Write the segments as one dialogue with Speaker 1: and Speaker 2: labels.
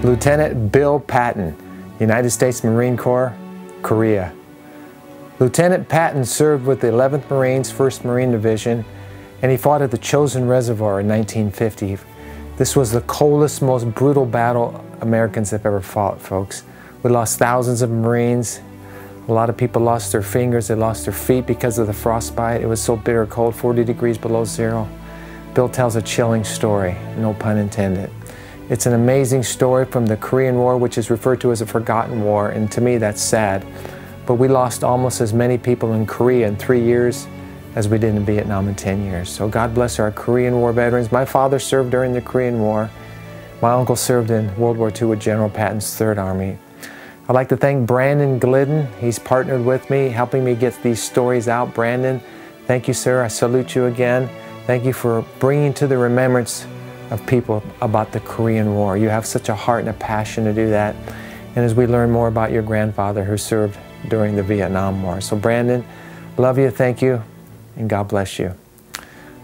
Speaker 1: Lieutenant Bill Patton, United States Marine Corps, Korea. Lieutenant Patton served with the 11th Marines, 1st Marine Division, and he fought at the Chosin Reservoir in 1950. This was the coldest, most brutal battle Americans have ever fought, folks. We lost thousands of Marines. A lot of people lost their fingers, they lost their feet because of the frostbite. It was so bitter cold, 40 degrees below zero. Bill tells a chilling story, no pun intended. It's an amazing story from the Korean War, which is referred to as a forgotten war, and to me that's sad. But we lost almost as many people in Korea in 3 years as we did in Vietnam in 10 years. So God bless our Korean War veterans. My father served during the Korean War. My uncle served in World War II with General Patton's 3rd Army. I'd like to thank Brandon Glidden. He's partnered with me, helping me get these stories out. Brandon, thank you, sir. I salute you again. Thank you for bringing to the remembrance of people about the Korean War. You have such a heart and a passion to do that. And as we learn more about your grandfather who served during the Vietnam War. So Brandon, love you, thank you, and God bless you.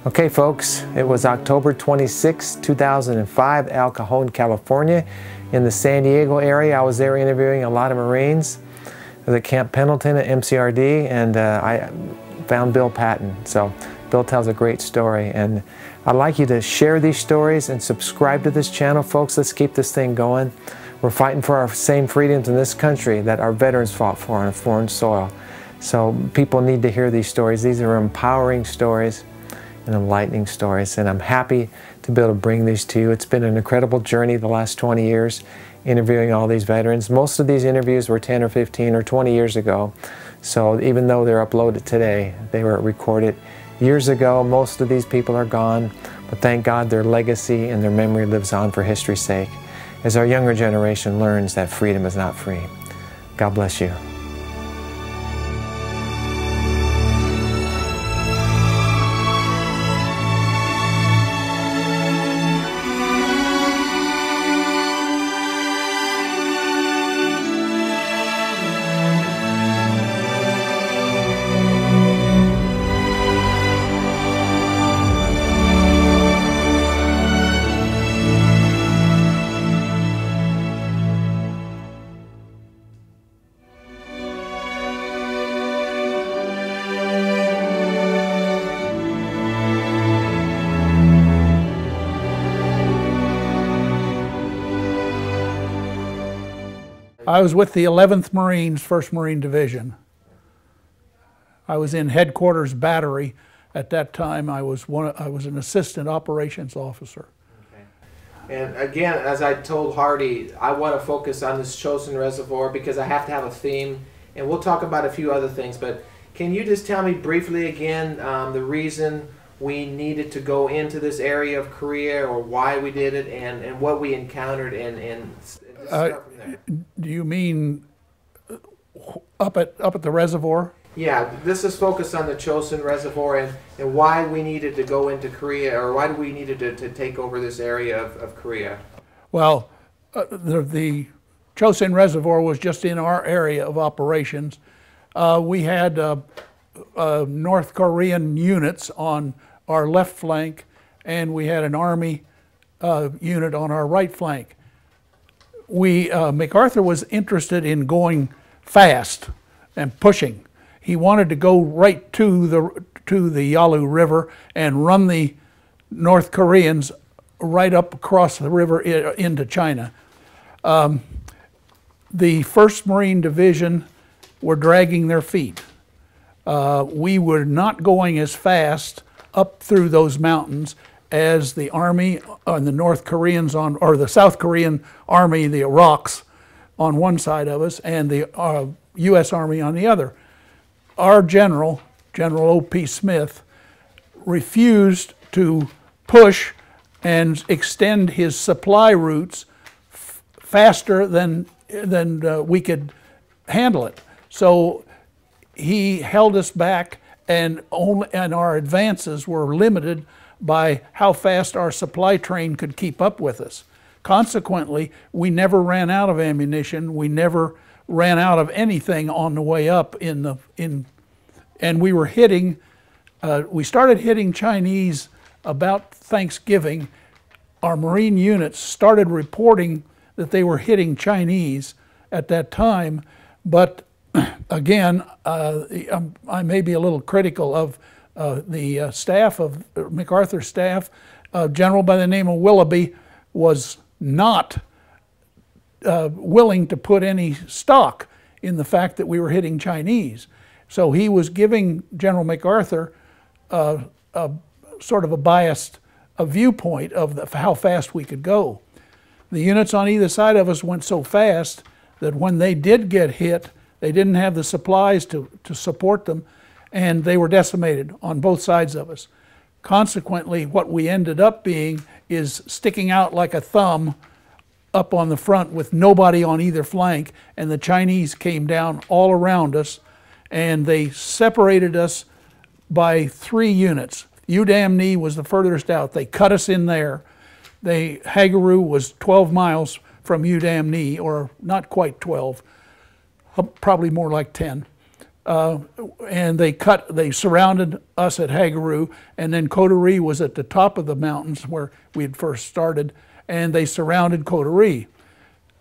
Speaker 1: Okay, folks, it was October 26, 2005, El Cajon, California. In the San Diego area, I was there interviewing a lot of Marines. I was at Camp Pendleton at MCRD, and I found Bill Patton. So Bill tells a great story, and I'd like you to share these stories and subscribe to this channel, folks. Let's keep this thing going. We're fighting for our same freedoms in this country that our veterans fought for on a foreign soil. So people need to hear these stories. These are empowering stories and enlightening stories, and I'm happy to be able to bring these to you. It's been an incredible journey the last 20 years interviewing all these veterans. Most of these interviews were 10 or 15 or 20 years ago, so even though they're uploaded today, they were recorded years ago. Most of these people are gone, but thank God their legacy and their memory lives on for history's sake as our younger generation learns that freedom is not free. God bless you.
Speaker 2: I was with the 11th Marines, 1st Marine Division. I was in Headquarters Battery. At that time, I was an assistant operations officer.
Speaker 1: Okay. And again, as I told Hardy, I want to focus on this Chosin Reservoir because I have to have a theme, and we'll talk about a few other things, but can you just tell me briefly again the reason we needed to go into this area of Korea, or why we did it, and what we encountered, and start from there.
Speaker 2: Do you mean up at the reservoir?
Speaker 1: Yeah, this is focused on the Chosin Reservoir and why we needed to go into Korea, or why we needed to take over this area of Korea.
Speaker 2: Well, the Chosin Reservoir was just in our area of operations. We had North Korean units on our left flank, and we had an Army unit on our right flank. MacArthur was interested in going fast and pushing. He wanted to go right to the Yalu River and run the North Koreans right up across the river into China. The 1st Marine Division were dragging their feet. We were not going as fast up through those mountains as the Army and the North Koreans or the South Korean Army, the Iraqs, on one side of us, and the U.S. Army on the other. Our General O.P. Smith, refused to push and extend his supply routes faster than we could handle it. So he held us back, and our advances were limited by how fast our supply train could keep up with us. Consequently, we never ran out of ammunition. We never ran out of anything on the way up and we were hitting, we started hitting Chinese about Thanksgiving. Our Marine units started reporting that they were hitting Chinese at that time, but again, I may be a little critical of the staff of MacArthur's staff. A general by the name of Willoughby was not willing to put any stock in the fact that we were hitting Chinese. So he was giving General MacArthur sort of a biased viewpoint of how fast we could go. The units on either side of us went so fast that when they did get hit, they didn't have the supplies to support them, and they were decimated on both sides of us. Consequently, what we ended up being is sticking out like a thumb up on the front with nobody on either flank, and the Chinese came down all around us, and they separated us by 3 units. Udamne was the furthest out. They cut us in there. Hagaroo was 12 miles from Udamne, or not quite 12, probably more like 10. And they surrounded us at Hagaroo, and then Coterie was at the top of the mountains where we had first started, and they surrounded Coterie.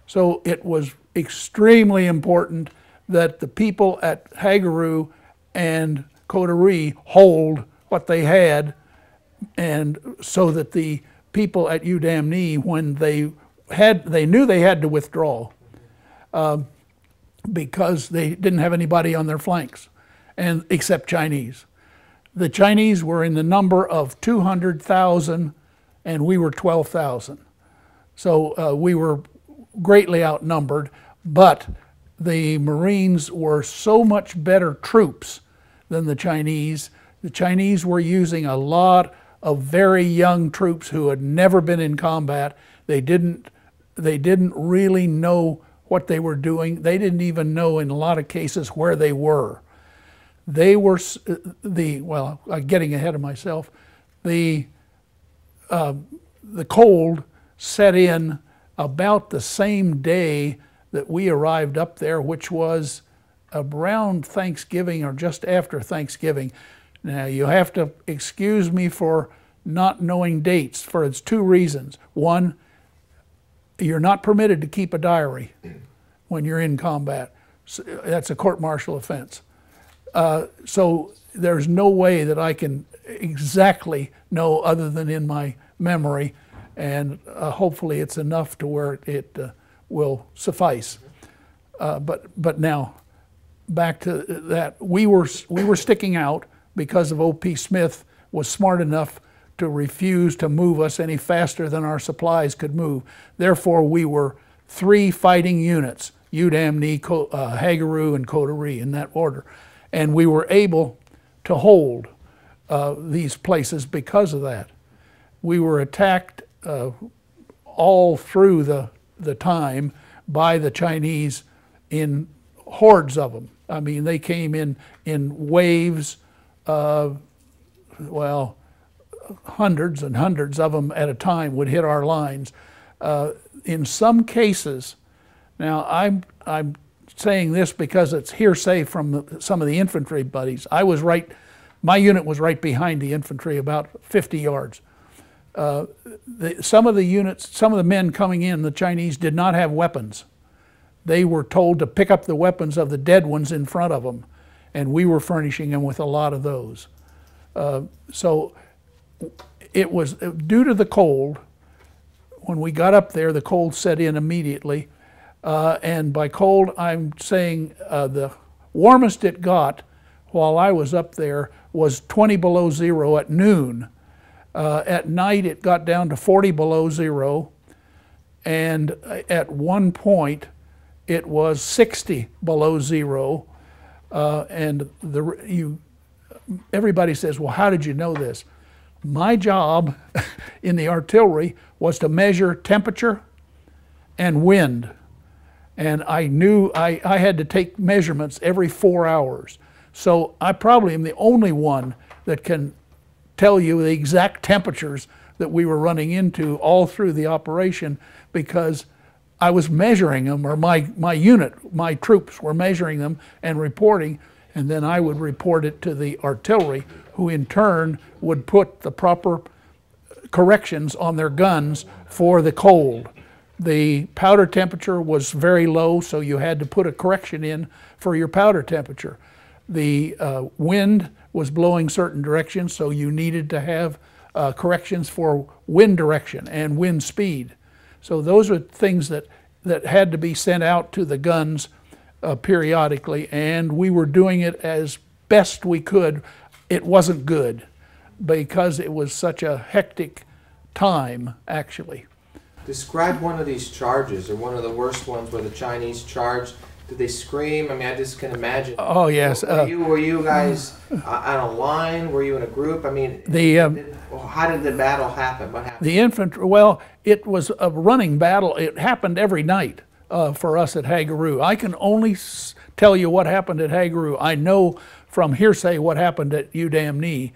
Speaker 2: So it was extremely important that the people at Hagaroo and Coterie hold what they had, and so that the people at Udamne, when they knew they had to withdraw because they didn't have anybody on their flanks, and except Chinese. The Chinese were in the number of 200,000, and we were 12,000. So we were greatly outnumbered, but the Marines were so much better troops than the Chinese. The Chinese were using a lot of very young troops who had never been in combat. They didn't really know what they were doing. They didn't even know in a lot of cases where they were. They were well, I'm getting ahead of myself. The cold set in about the same day that we arrived up there, which was around Thanksgiving or just after Thanksgiving. Now, you have to excuse me for not knowing dates, for it's 2 reasons. One, you're not permitted to keep a diary when you're in combat. So that's a court-martial offense. So there's no way that I can exactly know other than in my memory, and hopefully it's enough to where it will suffice. But now, back to that, we were sticking out because of O.P. Smith was smart enough to refuse to move us any faster than our supplies could move. Therefore, we were 3 fighting units, Udamne, Hagaroo, and Coterie, in that order. And we were able to hold these places because of that. We were attacked all through the time by the Chinese in hordes of them. I mean, they came in waves, well, hundreds and hundreds of them at a time would hit our lines. In some cases, now I'm saying this because it's hearsay from some of the infantry buddies. My unit was right behind the infantry, about 50 yards. Some of the men coming in, the Chinese, did not have weapons. They were told to pick up the weapons of the dead ones in front of them, and we were furnishing them with a lot of those. So it was due to the cold. When we got up there, the cold set in immediately. And by cold, I'm saying the warmest it got while I was up there was 20 below zero at noon. At night, it got down to 40 below zero. And at one point, it was 60 below zero. And everybody says, well, how did you know this? My job in the artillery was to measure temperature and wind. And I knew I had to take measurements every 4 hours. So I probably am the only one that can tell you the exact temperatures that we were running into all through the operation, because I was measuring them, or my unit, my troops were measuring them and reporting, and then I would report it to the artillery, who in turn would put the proper corrections on their guns for the cold. The powder temperature was very low, so you had to put a correction in for your powder temperature. The wind was blowing certain directions, so you needed to have corrections for wind direction and wind speed. So those are things that had to be sent out to the guns periodically, and we were doing it as best we could. It wasn't good because it was such a hectic time, actually.
Speaker 1: Describe one of these charges, or one of the worst ones where the Chinese charged. Did they scream? I mean, I just can imagine.
Speaker 2: Oh, yes.
Speaker 1: Were you guys on a line? Were you in a group? I mean, how did the battle happen? What happened?
Speaker 2: The infantry, well, it was a running battle. It happened every night for us at Hagaroo. I can only tell you what happened at Hagaroo. I know from hearsay what happened at Udamne,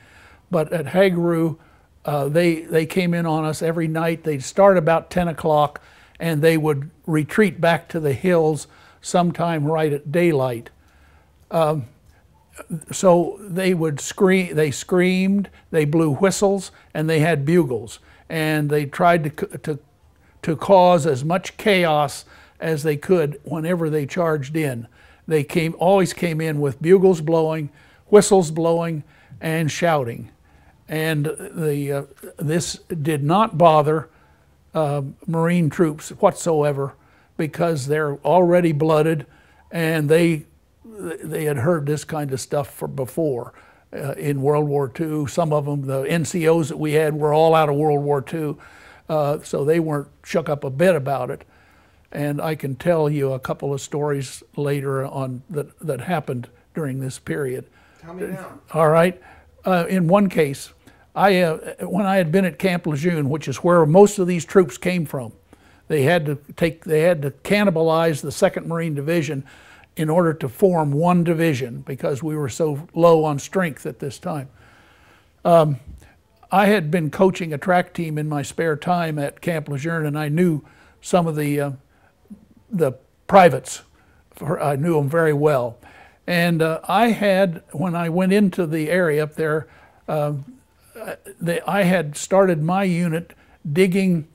Speaker 2: but at Hagaroo, they came in on us every night. They'd start about 10 o'clock, and they would retreat back to the hills sometime right at daylight. So they would scream, they screamed, they blew whistles, and they had bugles. And they tried to cause as much chaos as they could whenever they charged in. They always came in with bugles blowing, whistles blowing, and shouting. And this did not bother Marine troops whatsoever, because they're already blooded, and they had heard this kind of stuff before in World War II. Some of them, the NCOs that we had, were all out of World War II, so they weren't shook up a bit about it. And I can tell you a couple of stories later on that happened during this period.
Speaker 1: Tell me now.
Speaker 2: All right. In one case, when I had been at Camp Lejeune, which is where most of these troops came from, they had to cannibalize the 2nd Marine Division in order to form one division because we were so low on strength at this time. I had been coaching a track team in my spare time at Camp Lejeune, and I knew some of the privates. I knew them very well. And when I went into the area up there, I had started my unit digging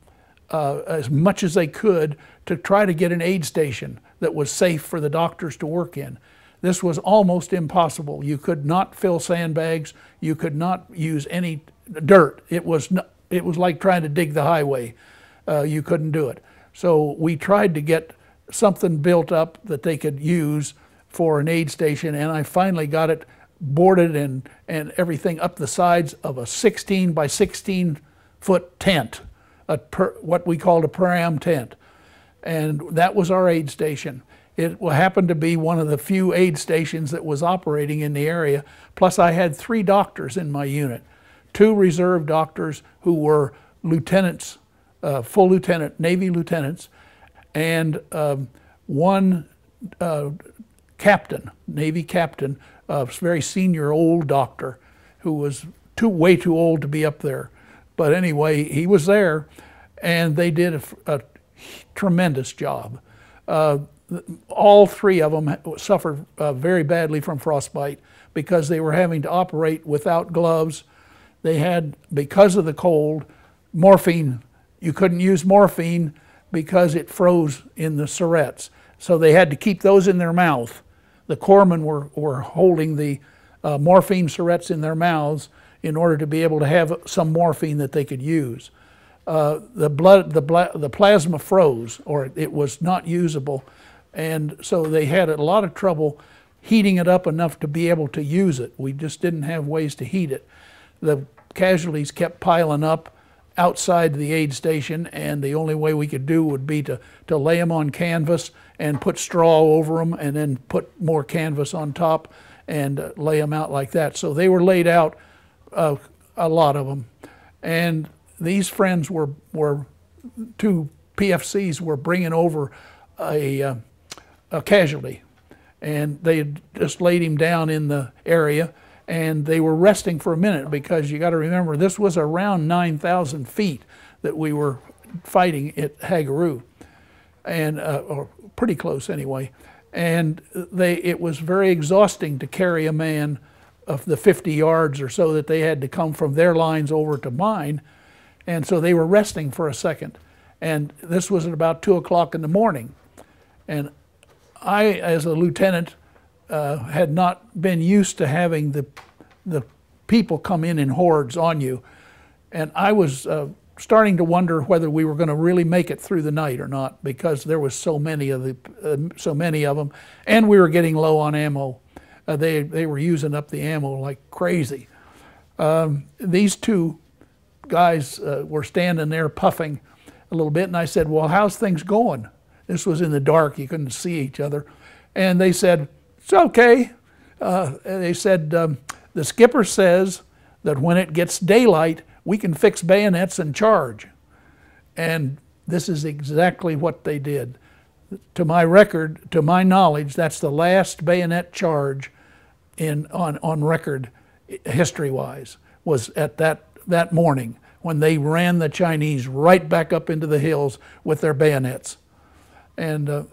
Speaker 2: as much as they could to try to get an aid station that was safe for the doctors to work in. This was almost impossible. You could not fill sandbags. You could not use any dirt. It was like trying to dig the highway. You couldn't do it. So we tried to get something built up that they could use for an aid station, and I finally got it boarded and everything up the sides of a 16 by 16 foot tent, what we called a pram tent. And that was our aid station. It happened to be one of the few aid stations that was operating in the area. Plus I had 3 doctors in my unit, 2 reserve doctors who were lieutenants, full lieutenant, Navy lieutenants, and 1 captain, Navy captain, a very senior old doctor who was way too old to be up there. But anyway, he was there, and they did a tremendous job. All 3 of them suffered very badly from frostbite because they were having to operate without gloves. They had, because of the cold, morphine. You couldn't use morphine because it froze in the syrettes. So they had to keep those in their mouth. The corpsmen were holding the morphine syrettes in their mouths in order to be able to have some morphine that they could use. The plasma froze, or it was not usable, and so they had a lot of trouble heating it up enough to be able to use it. We just didn't have ways to heat it. The casualties kept piling up outside the aid station, and the only way we could do would be to lay them on canvas and put straw over them, and then put more canvas on top and lay them out like that. So they were laid out, a lot of them. And these friends were 2 PFCs were bringing over a casualty, and they had just laid him down in the area, and they were resting for a minute, because you got to remember this was around 9,000 feet that we were fighting at Hagaroo, and or pretty close anyway. And it was very exhausting to carry a man of the 50 yards or so that they had to come from their lines over to mine. And so they were resting for a second. And this was at about 2 o'clock in the morning. And I, as a lieutenant, had not been used to having the people come in hordes on you. And I was starting to wonder whether we were going to really make it through the night or not, because there was so many of them, and we were getting low on ammo. They were using up the ammo like crazy. These two guys were standing there puffing a little bit, and I said, "Well, how's things going?" This was in the dark; you couldn't see each other. And they said, "It's okay." They said, "The skipper says that when it gets daylight, we can fix bayonets and charge." And this is exactly what they did. To my record, to my knowledge, that's the last bayonet charge on record, history-wise, was at that morning when they ran the Chinese right back up into the hills with their bayonets. And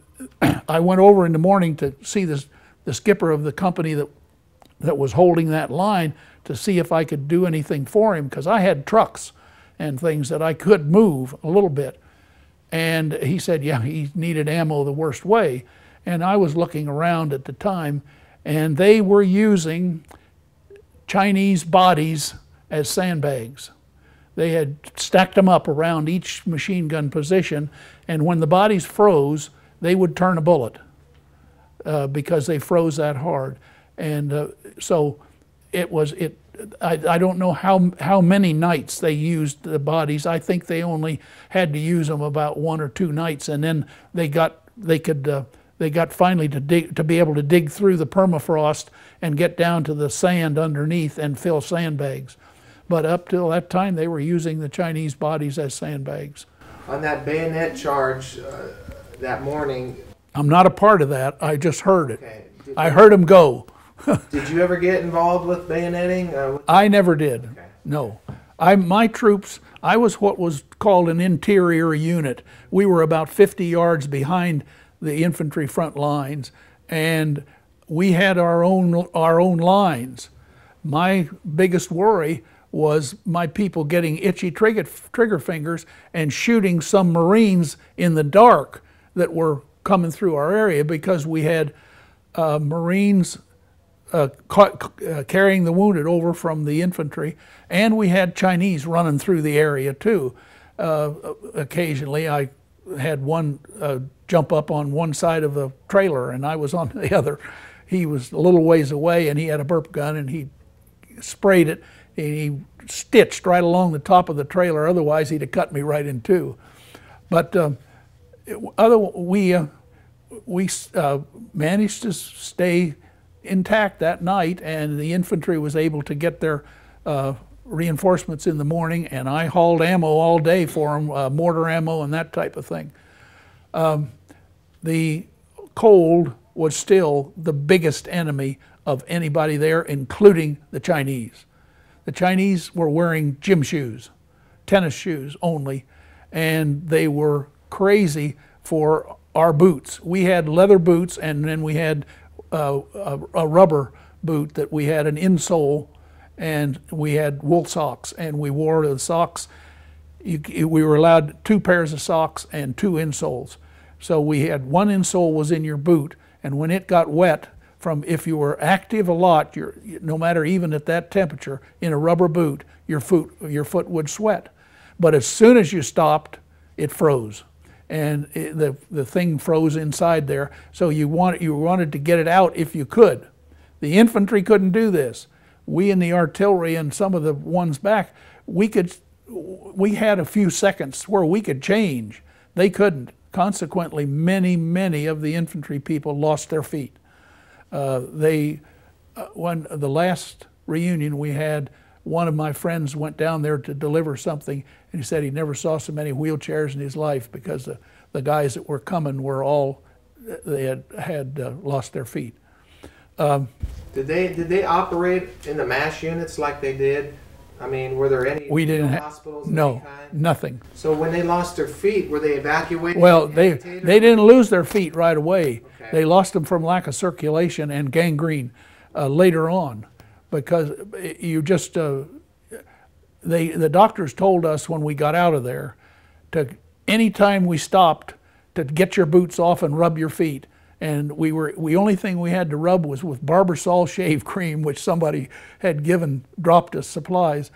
Speaker 2: I went over in the morning to see the skipper of the company that was holding that line, to see if I could do anything for him, because I had trucks and things that I could move a little bit. And he said, yeah, he needed ammo the worst way. And I was looking around at the time, and they were using Chinese bodies as sandbags. They had stacked them up around each machine gun position, and when the bodies froze, they would turn a bullet because they froze that hard. And so I don't know how many nights they used the bodies. I think they only had to use them about 1 or 2 nights, and then they got finally to be able to dig through the permafrost and get down to the sand underneath and fill sandbags. But up till that time, they were using the Chinese bodies as sandbags.
Speaker 1: On that bayonet charge that morning,
Speaker 2: I'm not a part of that. I just heard it.
Speaker 1: Okay.
Speaker 2: I heard them go.
Speaker 1: Did you ever get involved with bayoneting?
Speaker 2: I never did.
Speaker 1: Okay.
Speaker 2: No. My troops, I was what was called an interior unit. We were about 50 yards behind the infantry front lines, and we had our own lines. My biggest worry was my people getting itchy trigger fingers and shooting some Marines in the dark that were coming through our area, because we had Marines carrying the wounded over from the infantry, and we had Chinese running through the area too. Occasionally I had one jump up on one side of the trailer and I was on the other. He was a little ways away and he had a burp gun, and he sprayed it and he stitched right along the top of the trailer, otherwise he'd have cut me right in two. But we managed to stay intact that night, and the infantry was able to get their reinforcements in the morning, and I hauled ammo all day for them, mortar ammo and that type of thing. The cold was still the biggest enemy of anybody there, including the Chinese. The Chinese were wearing gym shoes, tennis shoes only, and they were crazy for our boots. We had leather boots, and then we had a rubber boot that we had an insole, and we had wool socks, and we wore the socks. We were allowed 2 pairs of socks and 2 insoles. So we had one insole was in your boot, and when it got wet, if you were active a lot, no matter even at that temperature, in a rubber boot, your foot would sweat. But as soon as you stopped, it froze. And the thing froze inside there, so you wanted to get it out if you could. The infantry couldn't do this. We in the artillery and some of the ones back, we had a few seconds where we could change. They couldn't. Consequently, many of the infantry people lost their feet. When the last reunion we had, one of my friends went down there to deliver something, and he said he never saw so many wheelchairs in his life, because the guys that were coming were all, they had lost their feet.
Speaker 1: Did they operate in the MASH units like they did? I mean, were there any hospitals?
Speaker 2: No, nothing.
Speaker 1: So when they lost their feet, were they evacuated?
Speaker 2: Well, they didn't lose their feet right away. Okay. They lost them from lack of circulation and gangrene later on, because you just the doctors told us when we got out of there to anytime we stopped to get your boots off and rub your feet. And the only thing we had to rub was with Barbasol shave cream, which somebody had dropped us supplies.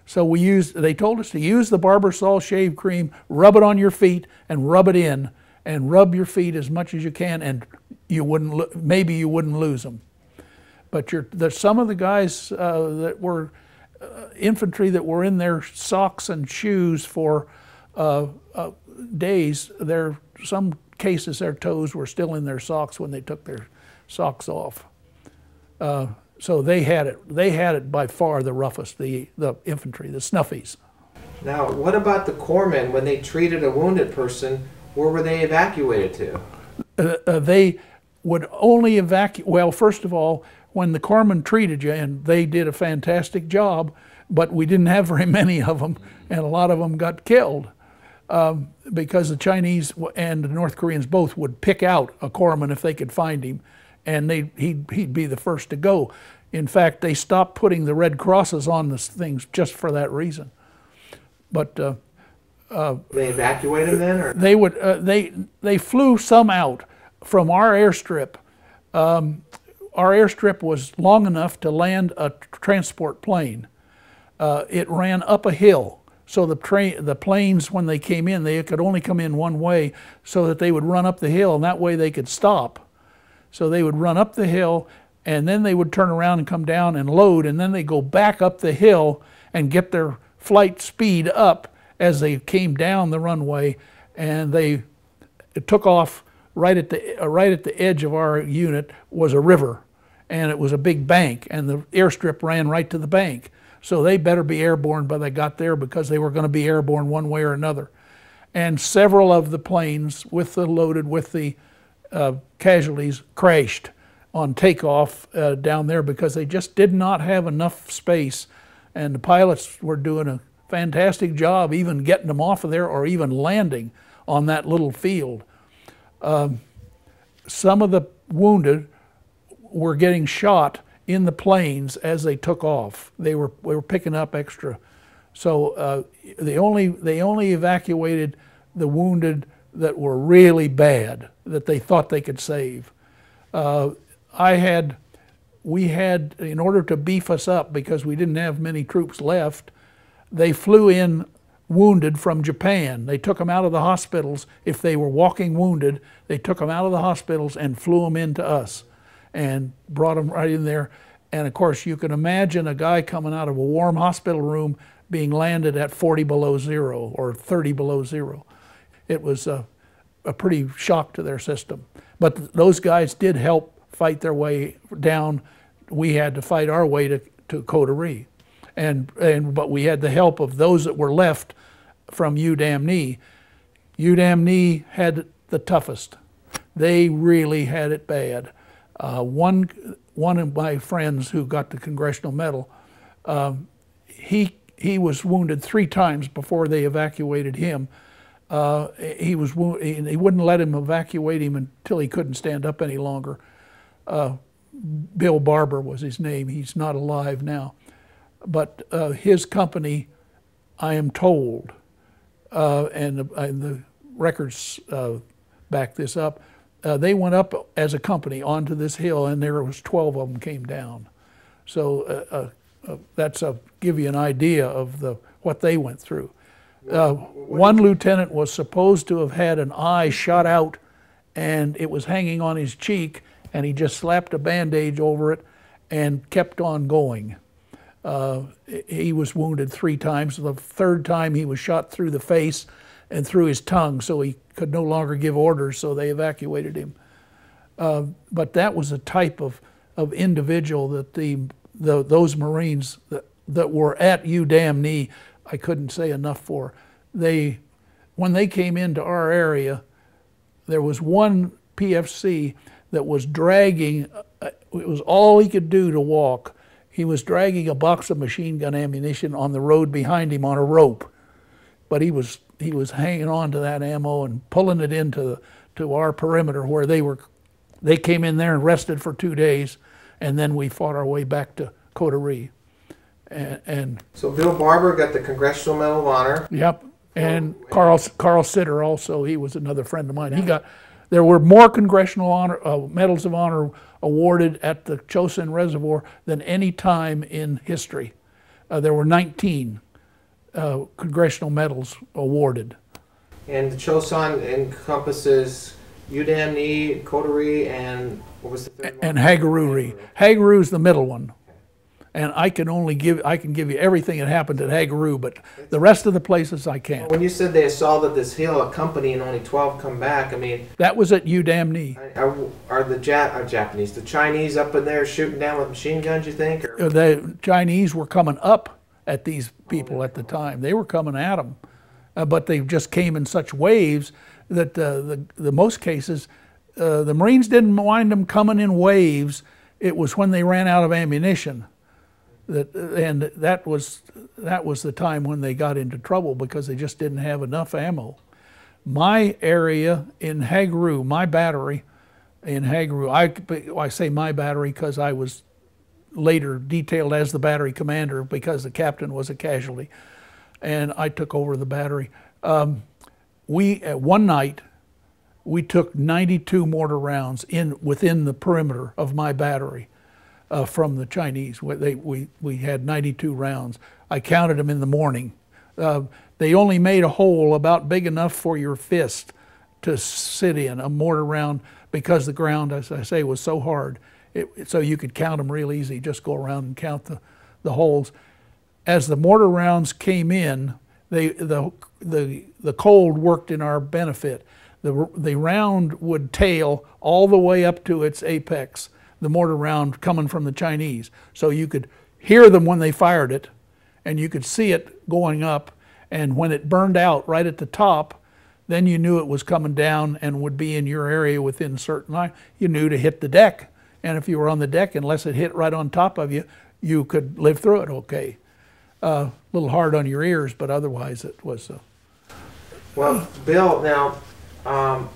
Speaker 2: So they told us to use the Barbasol shave cream, rub it on your feet and rub it in, and rub your feet as much as you can, and maybe you wouldn't lose them. But some of the guys that were infantry that were in their socks and shoes for days, some cases their toes were still in their socks when they took their socks off. So they had it by far the roughest, the infantry, the snuffies.
Speaker 1: Now, what about the corpsmen? When they treated a wounded person, where were they evacuated to?
Speaker 2: They would only evacuate, well, first of all, when the corpsmen treated you, and they did a fantastic job, but we didn't have very many of them, and a lot of them got killed. Because the Chinese and the North Koreans both would pick out a corpsman if they could find him, and he'd be the first to go. In fact, they stopped putting the red crosses on the things just for that reason. But
Speaker 1: they evacuated them then, or
Speaker 2: they flew some out from our airstrip. Our airstrip was long enough to land a transport plane. It ran up a hill. So the planes, when they came in, they could only come in one way, so that they would run up the hill, and that way they could stop. So they would run up the hill, and then they would turn around and come down and load, and then they go back up the hill and get their flight speed up as they came down the runway, and it took off right at the edge of our unit was a river, and it was a big bank, and the airstrip ran right to the bank. So they better be airborne by they got there, because they were going to be airborne one way or another. And several of the planes loaded with the casualties crashed on takeoff down there, because they just did not have enough space. And the pilots were doing a fantastic job even getting them off of there or even landing on that little field. Some of the wounded were getting shot in the planes as they took off. We were picking up extra. So they only evacuated the wounded that were really bad, that they thought they could save. We had, in order to beef us up, because we didn't have many troops left, they flew in wounded from Japan. They took them out of the hospitals. If they were walking wounded, they took them out of the hospitals and flew them into us and brought them right in there. And of course, you can imagine a guy coming out of a warm hospital room being landed at 40 below zero or 30 below zero. It was a pretty shock to their system. But those guys did help fight their way down. We had to fight our way to Coterie. But we had the help of those that were left from UDAMNI. UDAMNI had it the toughest. They really had it bad. One of my friends who got the Congressional Medal, he was wounded 3 times before they evacuated him. He wouldn't let him evacuate him until he couldn't stand up any longer. Bill Barber was his name. He's not alive now. But his company, I am told, and the records back this up, they went up as a company onto this hill, and there was 12 of them came down. So that's give you an idea of what they went through. One lieutenant was supposed to have had an eye shot out, and it was hanging on his cheek, and he just slapped a bandage over it and kept on going. He was wounded 3 times. The 3rd time he was shot through the face and through his tongue, so he could no longer give orders, so they evacuated him. But that was a type of individual that those Marines that were at UDAMNI, I couldn't say enough for. When they came into our area, there was one PFC that was dragging, it was all he could do to walk. He was dragging a box of machine gun ammunition on the road behind him on a rope. But he was hanging on to that ammo and pulling it into our perimeter, where they came in there and rested for 2 days, and then we fought our way back to Coterie. So
Speaker 1: Bill Barber got the Congressional Medal of Honor.
Speaker 2: Yep. And Carl Sitter also, he was another friend of mine. There were more Congressional honor, Medals of Honor awarded at the Chosin Reservoir than any time in history. There were 19 Congressional medals awarded.
Speaker 1: And the Chosin encompasses Udamni, Coterie, and what was the third one?
Speaker 2: And Hagaruri. Hagaroo is the middle one. And I can give you everything that happened at Hagaroo, but the rest of the places I can't.
Speaker 1: When you said they assaulted this hill, a company, and only 12 come back, I mean...
Speaker 2: That was at Udamni.
Speaker 1: Are the Japanese, the Chinese up in there shooting down with machine guns, you think? Or?
Speaker 2: The Chinese were coming up at these people at the time. They were coming at them. But they just came in such waves that the most cases, the Marines didn't mind them coming in waves. It was when they ran out of ammunition. And that was the time when they got into trouble because they just didn't have enough ammo. My area in Hagaroo, my battery in Hagaroo, I say my battery because I was later detailed as the battery commander because the captain was a casualty, and I took over the battery. One night, we took 92 mortar rounds within the perimeter of my battery. From the Chinese. We had 92 rounds. I counted them in the morning. They only made a hole about big enough for your fist to sit in, a mortar round, because the ground, as I say, was so hard. So you could count them real easy, just go around and count the holes. As the mortar rounds came in, the cold worked in our benefit. The round would tail all the way up to its apex, the mortar round coming from the Chinese. So you could hear them when they fired it, and you could see it going up, and when it burned out right at the top, then you knew it was coming down and would be in your area within a certain line. You knew to hit the deck, and if you were on the deck, unless it hit right on top of you, you could live through it okay. A little hard on your ears, but otherwise it was...
Speaker 1: Well, Bill, now,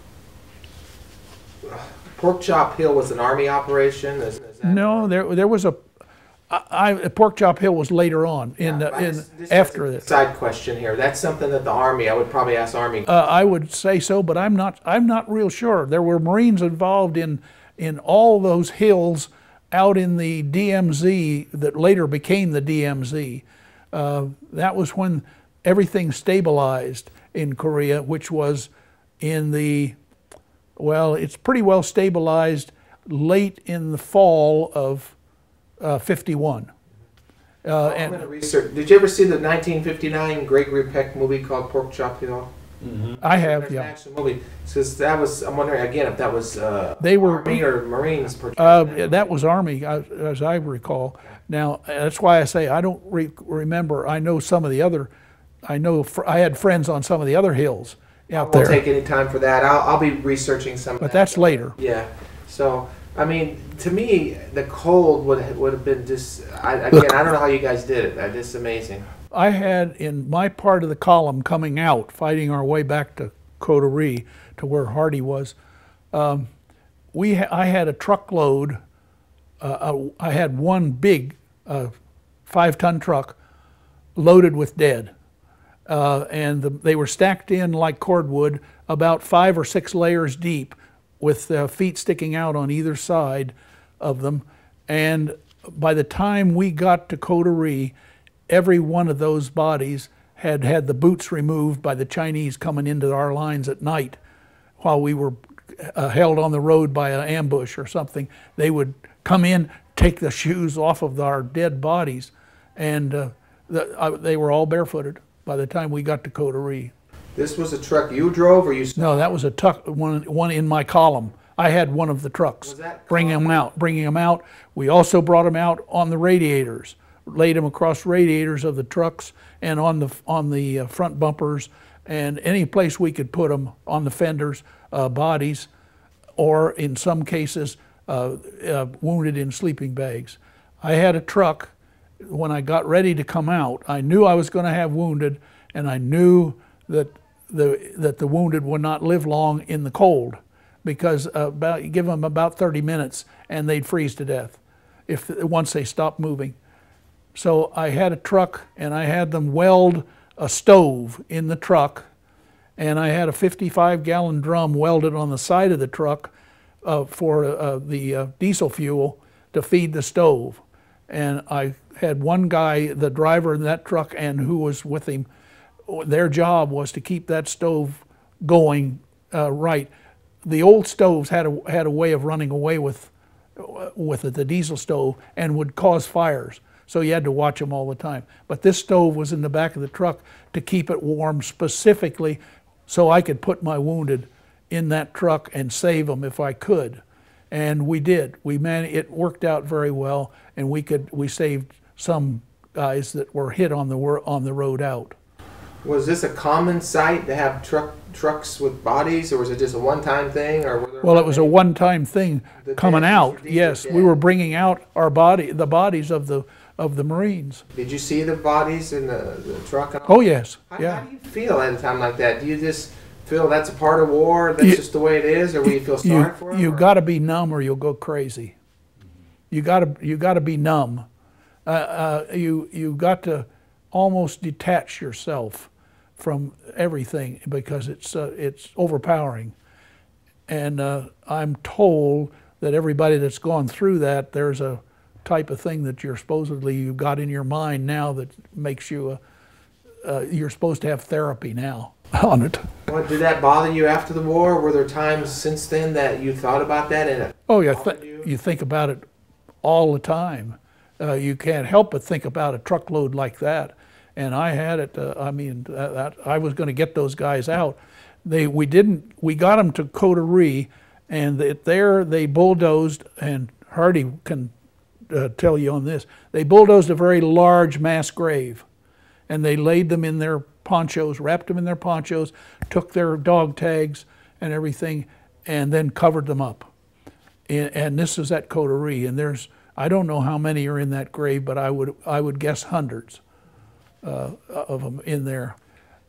Speaker 1: Pork Chop Hill was an Army operation?
Speaker 2: No, there was Pork Chop Hill was later on, after this.
Speaker 1: Side question here. That's something that the Army, I would probably ask Army.
Speaker 2: I would say so, but I'm not real sure. There were Marines involved in all those hills out in the DMZ that later became the DMZ. That was when everything stabilized in Korea, which was in the... Well, it's pretty well stabilized late in the fall of 51.
Speaker 1: I'm going to research. Did you ever see the 1959 Gregory Peck movie called Pork Chop Hill?
Speaker 2: Mm-hmm. I have, yeah.
Speaker 1: An action movie. Because that was, I'm wondering again if that was
Speaker 2: they were
Speaker 1: Army or Marines.
Speaker 2: That was Army, as I recall. Now, that's why I say I don't remember. I know some of the other, I had friends on some of the other hills out there.
Speaker 1: I won't take any time for that. I'll be researching some of that.
Speaker 2: But that's later.
Speaker 1: Yeah. So, I mean, to me, the cold would have been just, again, I don't know how you guys did it. That's just amazing.
Speaker 2: I had, in my part of the column coming out, fighting our way back to Coterie, to where Hardy was, I had a truckload, I had one big 5-ton truck loaded with dead. And they were stacked in like cordwood, about 5 or 6 layers deep, with feet sticking out on either side of them. And by the time we got to Coterie, every one of those bodies had had the boots removed by the Chinese coming into our lines at night while we were held on the road by an ambush or something. They would come in, take the shoes off of our dead bodies, and they were all barefooted by the time we got to Coterie.
Speaker 1: This was a truck you drove, or you?
Speaker 2: No, that was a one in my column. I had one of the trucks bringing them out. We also brought them out on the radiators, laid them across radiators of the trucks and on the front bumpers, and any place we could put them, on the fenders, bodies, or in some cases wounded in sleeping bags. I had a truck. When I got ready to come out, I knew I was going to have wounded, and I knew that the wounded would not live long in the cold, because give them about 30 minutes and they'd freeze to death once they stopped moving. So I had a truck, and I had them weld a stove in the truck, and I had a 55-gallon drum welded on the side of the truck for the diesel fuel to feed the stove. And I had one guy, the driver in that truck, and who was with him, their job was to keep that stove going right. The old stoves had a way of running away with the diesel stove and would cause fires. So you had to watch them all the time. But this stove was in the back of the truck to keep it warm specifically so I could put my wounded in that truck and save them if I could. And we did. It worked out very well, and we saved some guys that were hit on the road out.
Speaker 1: Was this a common sight to have trucks with bodies, or was it just a one-time thing? Or
Speaker 2: well, it was a one-time thing coming out. Yes, we were bringing out the bodies of the Marines.
Speaker 1: Did you see the bodies in the truck?
Speaker 2: Oh yes.
Speaker 1: How do you feel at a time like that? Do you just feel that's a part of war, that's just the way it is, or will you feel sorry for them?
Speaker 2: You got to be numb or you'll go crazy. You got to be numb. You got to almost detach yourself from everything because it's overpowering. And I'm told that everybody that's gone through that, there's a type of thing that you've got in your mind now that makes you you're supposed to have therapy now on it.
Speaker 1: Well, did that bother you after the war? Were there times since then that you thought about that? And
Speaker 2: oh yeah, you think about it all the time. You can't help but think about a truckload like that. And I had it. I was going to get those guys out. We didn't. We got them to Coterie, and there they bulldozed. And Hardy can tell you on this. They bulldozed a very large mass grave, and they laid them in their ponchos, wrapped them in their ponchos, took their dog tags and everything, and then covered them up. And this is at Coterie, and I don't know how many are in that grave, but I would guess hundreds of them in there.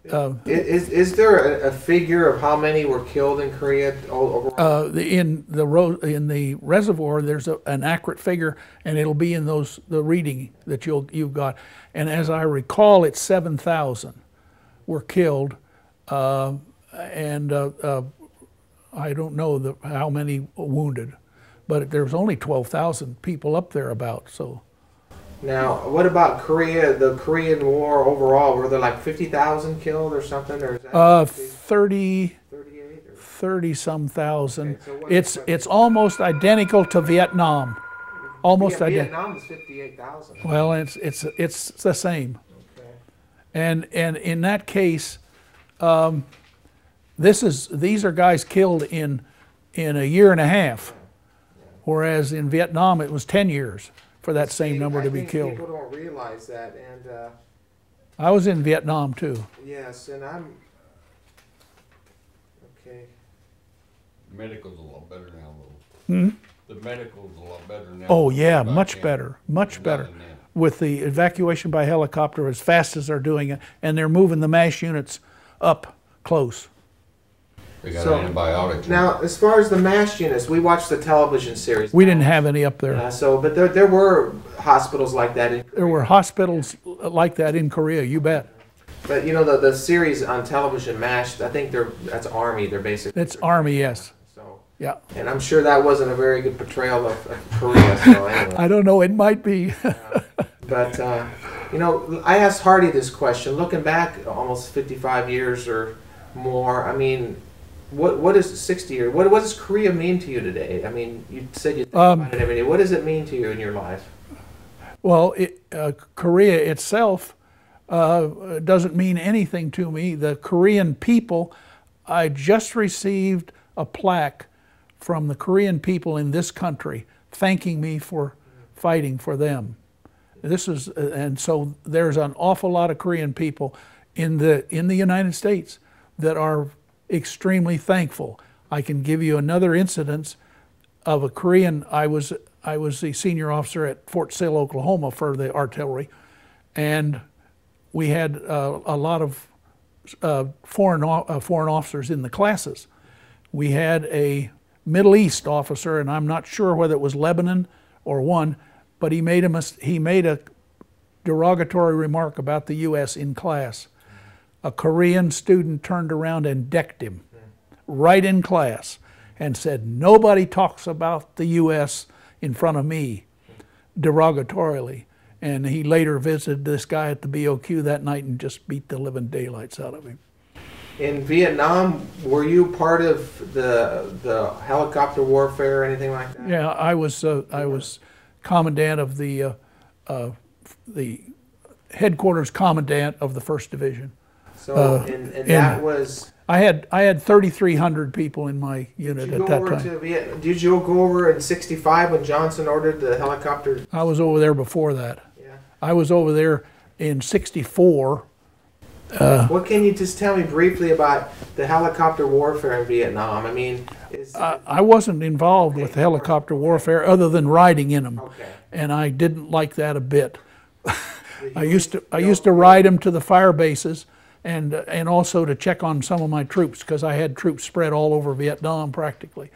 Speaker 1: Is there a figure of how many were killed in Korea overall?
Speaker 2: In the reservoir, there's an accurate figure, and it'll be in the reading that you've got. And as I recall, it's 7,000 were killed, and I don't know how many wounded, but there's only 12,000 people up there about. So.
Speaker 1: Now, what about Korea? The Korean War overall, were there like 50,000 killed or something, or is that
Speaker 2: 30-some thousand. Okay, so it's almost identical to Vietnam. Almost identical.
Speaker 1: Vietnam is 58,000.
Speaker 2: Well, it's the same.
Speaker 1: Okay.
Speaker 2: And in that case, these are guys killed in a year and a half, whereas in Vietnam it was 10 years. For that same number to be killed.
Speaker 1: People don't realize that, and
Speaker 2: I was in Vietnam too.
Speaker 1: Yes, and I'm okay.
Speaker 3: The medical's a lot better now, though.
Speaker 2: Hmm?
Speaker 3: The medical's a lot better now.
Speaker 2: Oh yeah, much better, much better. With the evacuation by helicopter as fast as they're doing it, and they're moving the MASH units up close.
Speaker 3: They got antibiotics.
Speaker 1: Now, as far as the MASH units, we watched the television series.
Speaker 2: We didn't have any up there.
Speaker 1: But there were hospitals like that in Korea.
Speaker 2: There were hospitals like that in Korea, you bet.
Speaker 1: But you know, the series on television, MASH, I think that's Army. They're basically.
Speaker 2: It's Army, yes.
Speaker 1: So
Speaker 2: yeah.
Speaker 1: And I'm sure that wasn't a very good portrayal of Korea. So anyway.
Speaker 2: I don't know. It might be.
Speaker 1: But you know, I asked Hardy this question. Looking back, almost 55 years or more. I mean. What is 60 years? What does Korea mean to you today? I mean, you said you think about it every day. What does it mean to you in your life?
Speaker 2: Well, Korea itself doesn't mean anything to me. The Korean people, I just received a plaque from the Korean people in this country thanking me for fighting for them. And so there's an awful lot of Korean people in the United States that are extremely thankful. I can give you another incident of a Korean. I was the senior officer at Fort Sill, Oklahoma for the artillery, and we had a lot of foreign officers in the classes. We had a Middle East officer, and I'm not sure whether it was Lebanon or one, but he made a derogatory remark about the U.S. in class. a Korean student turned around and decked him right in class and said, "Nobody talks about the U.S. in front of me," derogatorily. And he later visited this guy at the BOQ that night and just beat the living daylights out of him.
Speaker 1: In Vietnam, were you part of the helicopter warfare or anything like that?
Speaker 2: Yeah, I was commandant of the headquarters commandant of the 1st Division.
Speaker 1: So, and that was...
Speaker 2: I had 3,300 people in my unit at that time.
Speaker 1: Did you go over in '65 when Johnson ordered the helicopter?
Speaker 2: I was over there before that.
Speaker 1: Yeah.
Speaker 2: I was over there in '64.
Speaker 1: What can you just tell me briefly about the helicopter warfare in Vietnam? I mean,
Speaker 2: I wasn't involved with helicopter warfare other than riding in them,
Speaker 1: okay.
Speaker 2: And I didn't like that a bit. I used to ride them to the fire bases, and also to check on some of my troops, because I had troops spread all over Vietnam practically.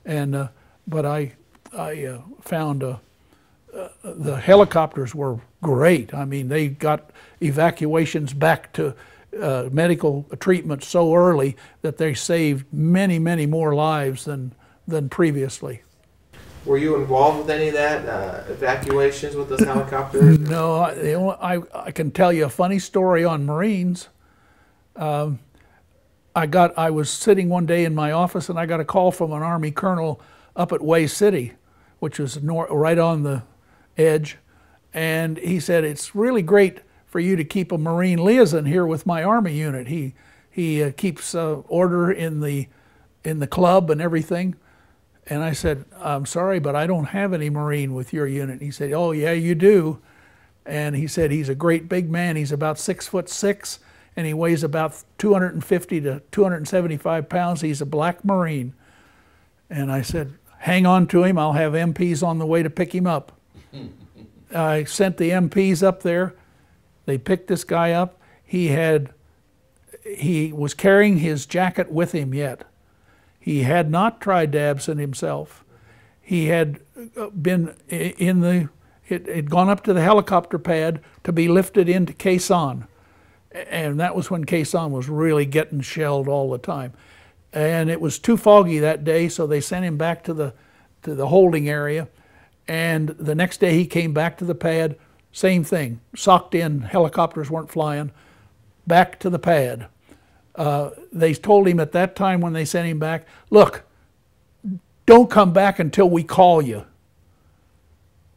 Speaker 2: And but I found the helicopters were great. I mean, they got evacuations back to medical treatment so early that they saved many, many more lives than previously.
Speaker 1: Were you involved with any of that, evacuations with those helicopters?
Speaker 2: No, I can tell you a funny story on Marines. I was sitting one day in my office and I got a call from an Army colonel up at Hue City, which was right on the edge, and he said, "It's really great for you to keep a Marine liaison here with my Army unit. He keeps order in the club and everything." And I said, "I'm sorry, but I don't have any Marine with your unit." He said, "Oh yeah, you do." And he said, "He's a great big man. He's about 6'6", and he weighs about 250 to 275 pounds. He's a black Marine." And I said, "Hang on to him. I'll have MPs on the way to pick him up." I sent the MPs up there. They picked this guy up. He was carrying his jacket with him yet. He had not tried to absent himself. He had been had gone up to the helicopter pad to be lifted into Chosin. And that was when Chosin was really getting shelled all the time. And it was too foggy that day, so they sent him back to the holding area. And the next day he came back to the pad, same thing, socked in, helicopters weren't flying, back to the pad. They told him at that time when they sent him back, "Look, don't come back until we call you."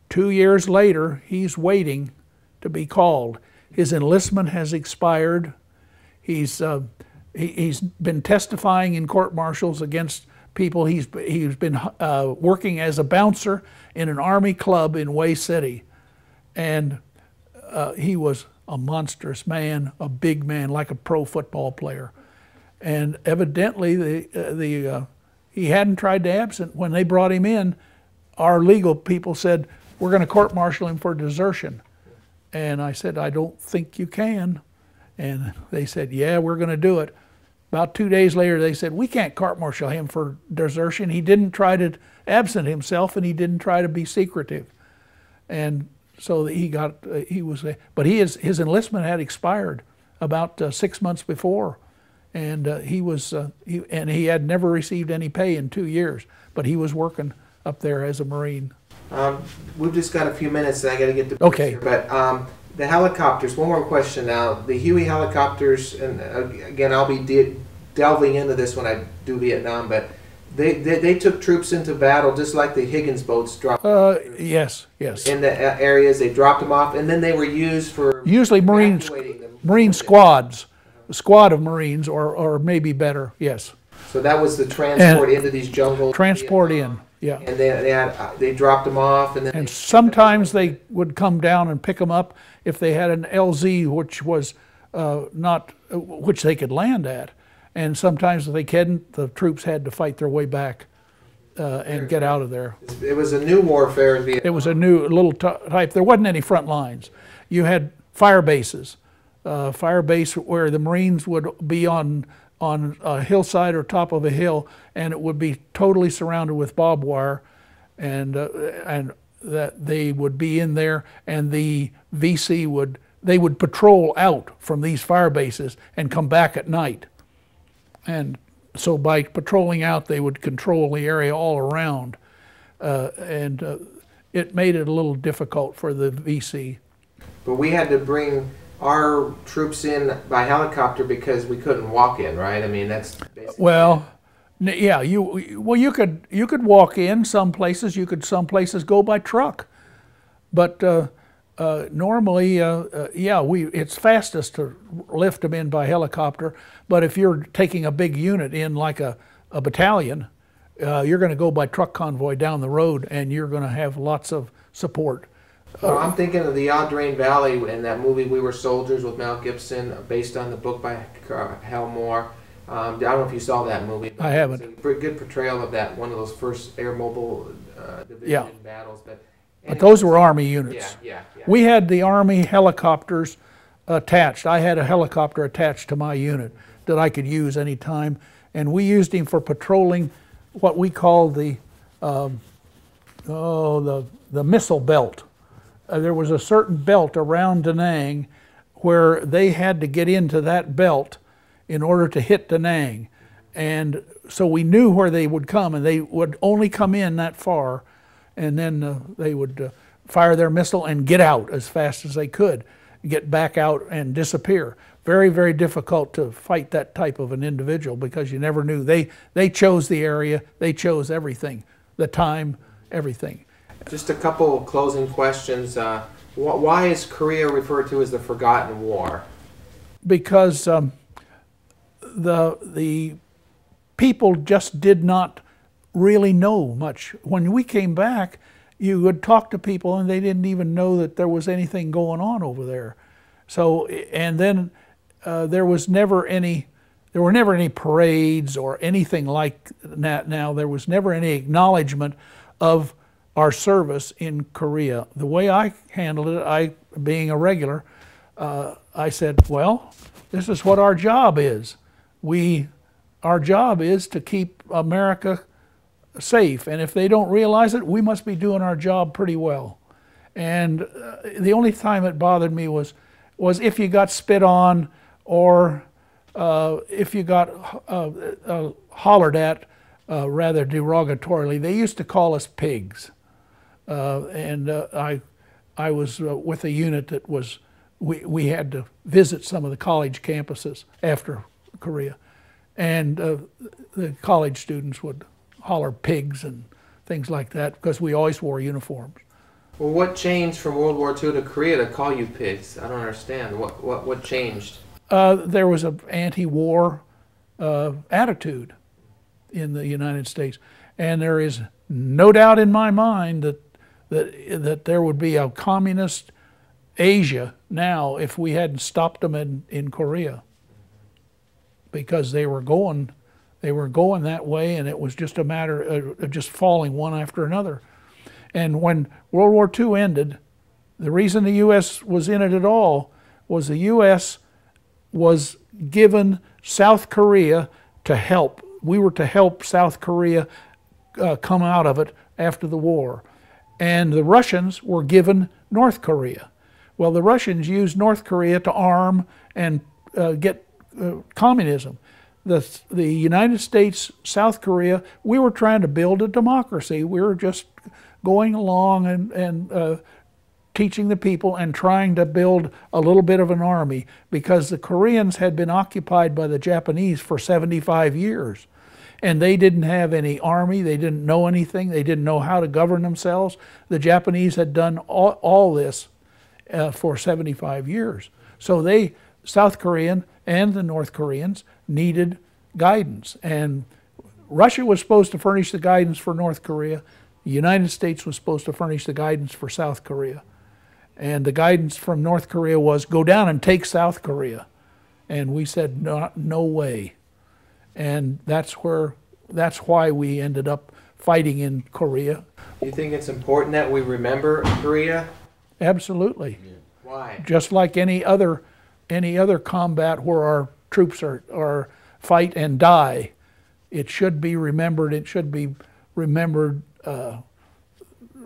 Speaker 2: 2 years later, he's waiting to be called. His enlistment has expired. He's been testifying in court-martials against people. He's been working as a bouncer in an Army club in Hue City. And he was a monstrous man, a big man, like a pro football player. And evidently he hadn't tried to absent. When they brought him in, our legal people said, "We're going to court-martial him for desertion." And I said, "I don't think you can." And they said, "Yeah, we're going to do it." About 2 days later, they said, "We can't court-martial him for desertion. He didn't try to absent himself, and he didn't try to be secretive." And so but his enlistment had expired about 6 months before, and he had never received any pay in 2 years. But he was working up there as a Marine.
Speaker 1: We've just got a few minutes, and I got to get to
Speaker 2: okay.
Speaker 1: Here, but the helicopters. One more question now. The Huey helicopters, and again, I'll be delving into this when I do Vietnam, but they took troops into battle just like the Higgins boats dropped.
Speaker 2: Yes.
Speaker 1: In the areas, they dropped them off, and then they were used for
Speaker 2: usually Marine squads, a squad of Marines, or maybe better. Yes.
Speaker 1: So that was the transport into these jungles.
Speaker 2: Transport in. Yeah.
Speaker 1: And they dropped them off, and then
Speaker 2: sometimes they would come down and pick them up if they had an LZ, which was which they could land at. And sometimes if they couldn't, the troops had to fight their way back and get out of there.
Speaker 1: It was a new warfare in Vietnam.
Speaker 2: It was a new little type. There wasn't any front lines. You had fire bases, fire base where the Marines would be on a hillside or top of a hill, and it would be totally surrounded with barbed wire, and that they would be in there, and the VC would they would patrol out from these fire bases and come back at night. And so by patrolling out, they would control the area all around. It made it a little difficult for the VC.
Speaker 1: But we had to bring our troops in by helicopter because we couldn't walk in, right? I mean, that's basically...
Speaker 2: Well, yeah, you could walk in some places. You could some places go by truck, but normally, yeah, it's fastest to lift them in by helicopter. But if you're taking a big unit in, like a battalion, you're going to go by truck convoy down the road, and you're going to have lots of support.
Speaker 1: Well, I'm thinking of the Aldrain Valley and that movie We Were Soldiers with Mel Gibson, based on the book by Hal Moore. I don't know if you saw that movie.
Speaker 2: I haven't.
Speaker 1: It's a good portrayal of that, one of those first air mobile division battles.
Speaker 2: But those were Army units.
Speaker 1: Yeah.
Speaker 2: We had the Army helicopters attached. I had a helicopter attached to my unit that I could use any time, and we used him for patrolling what we called the missile belt. There was a certain belt around Da Nang where they had to get into that belt in order to hit Da Nang. And so we knew where they would come, and they would only come in that far, and then they would fire their missile and get out as fast as they could, get back out and disappear. Very, very difficult to fight that type of an individual because you never knew. They chose the area, they chose everything, the time, everything.
Speaker 1: Just a couple of closing questions. Why is Korea referred to as the Forgotten War?
Speaker 2: Because the people just did not really know much. When we came back, you would talk to people and they didn't even know that there was anything going on over there. So, and then there were never any parades or anything like that. Now, there was never any acknowledgement of our service in Korea. The way I handled it, being a regular, I said, well, this is what our job is. Our job is to keep America safe, and if they don't realize it, we must be doing our job pretty well. And the only time it bothered me was if you got spit on, or if you got hollered at rather derogatorily. They used to call us pigs. I was with a unit that was, we had to visit some of the college campuses after Korea, and the college students would holler pigs and things like that because we always wore uniforms.
Speaker 1: Well, what changed from World War II to Korea to call you pigs? I don't understand. What changed?
Speaker 2: There was an anti-war attitude in the United States, and there is no doubt in my mind that there would be a communist Asia now if we hadn't stopped them in Korea, because they were going that way, and it was just a matter of just falling one after another. And when World War II ended, the reason the U.S. was in it at all was the U.S. was given South Korea to help. We were to help South Korea come out of it after the war. And the Russians were given North Korea. Well, the Russians used North Korea to arm and get communism. The United States, South Korea, we were trying to build a democracy. We were just going along and teaching the people and trying to build a little bit of an army, because the Koreans had been occupied by the Japanese for 75 years. And they didn't have any army, they didn't know anything, they didn't know how to govern themselves. The Japanese had done all this for 75 years. So South Korean and the North Koreans needed guidance. And Russia was supposed to furnish the guidance for North Korea. The United States was supposed to furnish the guidance for South Korea. And the guidance from North Korea was, go down and take South Korea. And we said, no way. And that's why we ended up fighting in Korea.
Speaker 1: Do you think it's important that we remember Korea?
Speaker 2: Absolutely.
Speaker 1: Yeah. Why?
Speaker 2: Just like any other combat where our troops are fight and die, it should be remembered. It should be remembered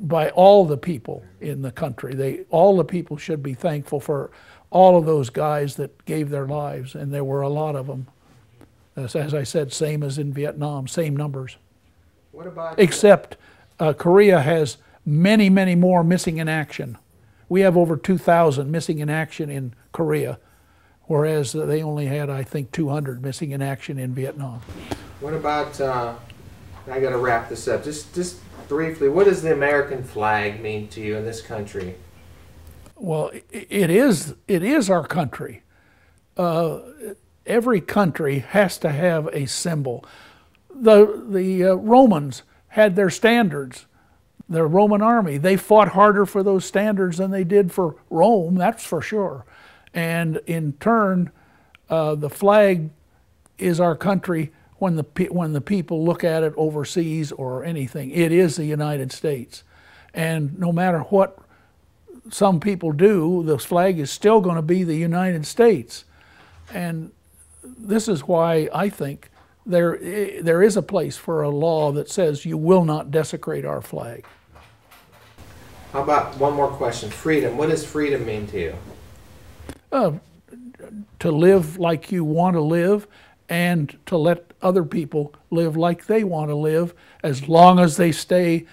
Speaker 2: by all the people in the country. All the people should be thankful for all of those guys that gave their lives, and there were a lot of them. As I said, same as in Vietnam, same numbers.
Speaker 1: What about...
Speaker 2: Except Korea has many, many more missing in action. We have over 2,000 missing in action in Korea, whereas they only had, I think, 200 missing in action in Vietnam.
Speaker 1: What about, I got to wrap this up, just briefly, what does the American flag mean to you in this country?
Speaker 2: Well, it is our country. Every country has to have a symbol. The Romans had their standards. The Roman army, they fought harder for those standards than they did for Rome, that's for sure. And in turn, the flag is our country when the people look at it overseas or anything. It is the United States. And no matter what some people do, the flag is still going to be the United States. And this is why I think there is a place for a law that says you will not desecrate our flag.
Speaker 1: How about one more question, freedom. What does freedom mean to you?
Speaker 2: To live like you want to live and to let other people live like they want to live as long as they stay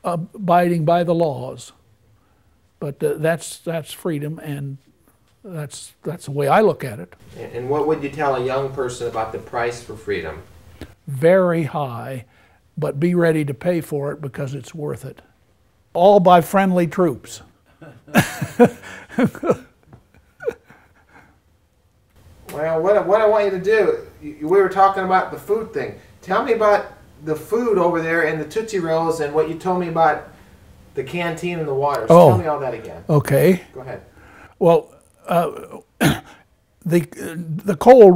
Speaker 2: abiding by the laws. But that's freedom, and that's the way I look at it.
Speaker 1: And what would you tell a young person about the price for freedom?
Speaker 2: Very high, but be ready to pay for it because it's worth it. All by friendly troops.
Speaker 1: Well, what I want you to do, we were talking about the food thing. Tell me about the food over there and the Tootsie Rolls and what you told me about the canteen and the water. So tell me all that again.
Speaker 2: Okay.
Speaker 1: Go ahead.
Speaker 2: Well, the cold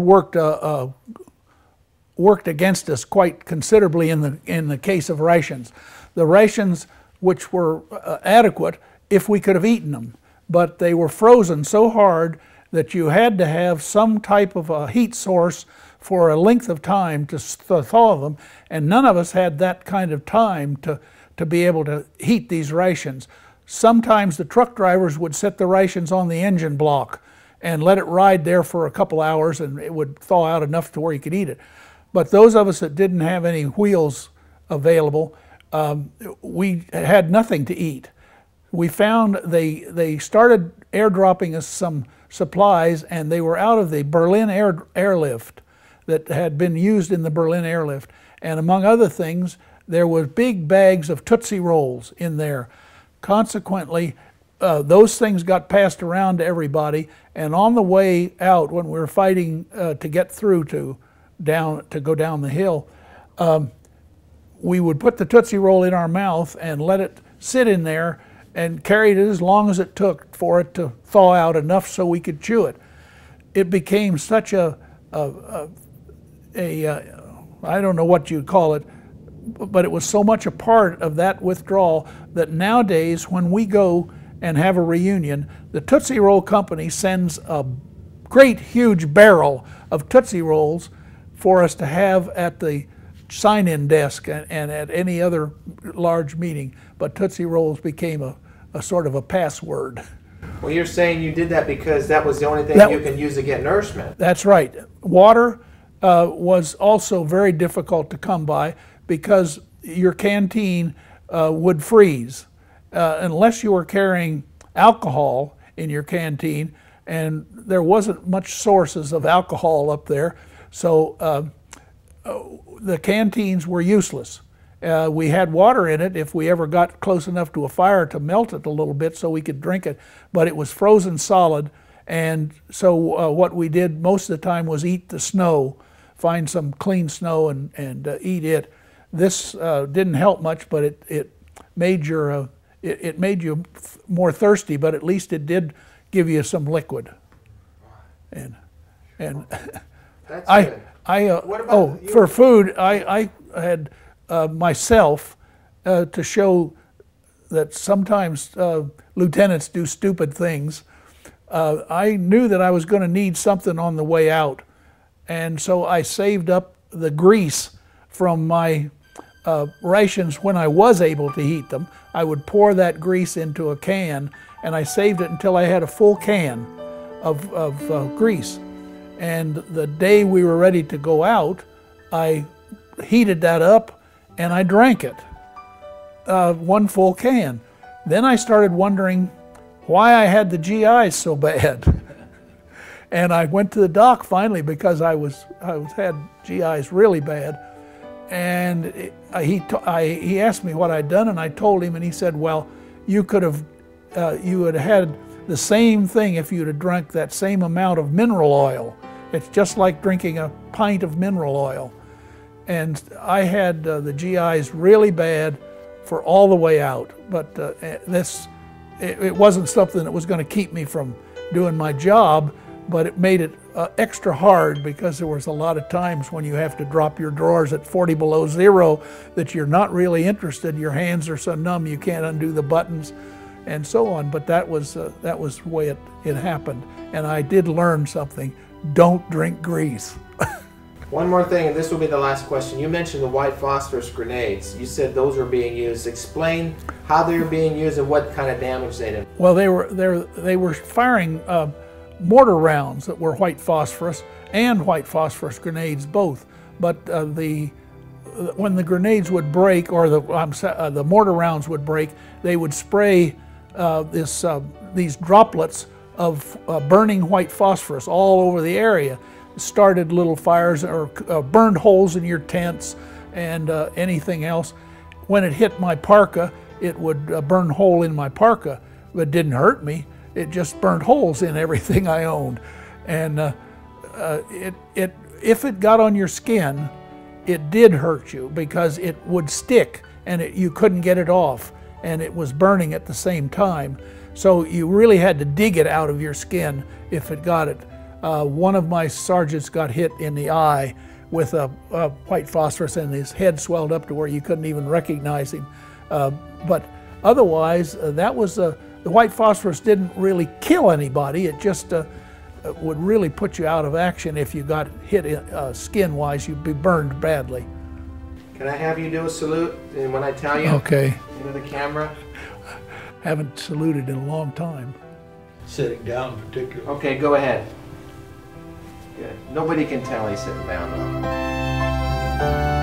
Speaker 2: worked against us quite considerably in the case of rations. The rations, which were adequate if we could have eaten them, but they were frozen so hard that you had to have some type of a heat source for a length of time to thaw them, and none of us had that kind of time to be able to heat these rations. Sometimes the truck drivers would set the rations on the engine block and let it ride there for a couple hours, and it would thaw out enough to where you could eat it. But those of us that didn't have any wheels available, we had nothing to eat. We found they started airdropping us some supplies, and they were out of the Berlin airlift that had been used in the Berlin airlift. And among other things, there were big bags of Tootsie Rolls in there. Consequently, those things got passed around to everybody, and on the way out, when we were fighting to get through to go down the hill, we would put the Tootsie Roll in our mouth and let it sit in there and carried it as long as it took for it to thaw out enough so we could chew it. It became such I don't know what you'd call it, but it was so much a part of that withdrawal that nowadays when we go and have a reunion, the Tootsie Roll Company sends a great huge barrel of Tootsie Rolls for us to have at the sign-in desk and at any other large meeting, but Tootsie Rolls became a sort of a password.
Speaker 1: Well, you're saying you did that because that was the only thing you can use to get nourishment.
Speaker 2: That's right. Water was also very difficult to come by because your canteen would freeze unless you were carrying alcohol in your canteen, and there wasn't much sources of alcohol up there, so the canteens were useless. We had water in it if we ever got close enough to a fire to melt it a little bit so we could drink it, but it was frozen solid, and so what we did most of the time was eat the snow, find some clean snow and eat it. This didn't help much, but it made you more thirsty, but at least it did give you some liquid. And
Speaker 1: that's good.
Speaker 2: For food, I had myself to show that sometimes lieutenants do stupid things. I knew that I was going to need something on the way out, and so I saved up the grease from my rations when I was able to heat them. I would pour that grease into a can, and I saved it until I had a full can of grease. And the day we were ready to go out, I heated that up and I drank it, one full can. Then I started wondering why I had the GIs so bad. And I went to the doc finally because I had GIs really bad. And he asked me what I'd done, and I told him, and he said, well, you would have had the same thing if you'd have drank that same amount of mineral oil. It's just like drinking a pint of mineral oil. And I had the GIs really bad for all the way out. But it wasn't something that was going to keep me from doing my job, but it made it extra hard because there was a lot of times when you have to drop your drawers at 40 below zero that you're not really interested. Your hands are so numb you can't undo the buttons and so on. But that was the way it happened. And I did learn something. Don't drink grease.
Speaker 1: One more thing, and this will be the last question. You mentioned the white phosphorus grenades. You said those were being used. Explain how they were being used and what kind of damage they did.
Speaker 2: Well, they were firing mortar rounds that were white phosphorus and white phosphorus grenades both. But when the grenades would break, or the mortar rounds would break, they would spray these droplets of burning white phosphorus all over the area. Started little fires or burned holes in your tents and anything else. When it hit my parka, it would burn a hole in my parka, but it didn't hurt me. It just burned holes in everything I owned. And if it got on your skin, it did hurt you because it would stick and you couldn't get it off, and it was burning at the same time. So you really had to dig it out of your skin if it got it. One of my sergeants got hit in the eye with a white phosphorus, and his head swelled up to where you couldn't even recognize him. But otherwise, the white phosphorus didn't really kill anybody. It just would really put you out of action if you got hit skin-wise. You'd be burned badly.
Speaker 1: Can I have you do a salute? And when I tell you,
Speaker 2: okay,
Speaker 1: into the camera.
Speaker 2: Haven't saluted in a long time.
Speaker 3: Sitting down in particular.
Speaker 1: Okay, go ahead. Good. Nobody can tell he's sitting down though.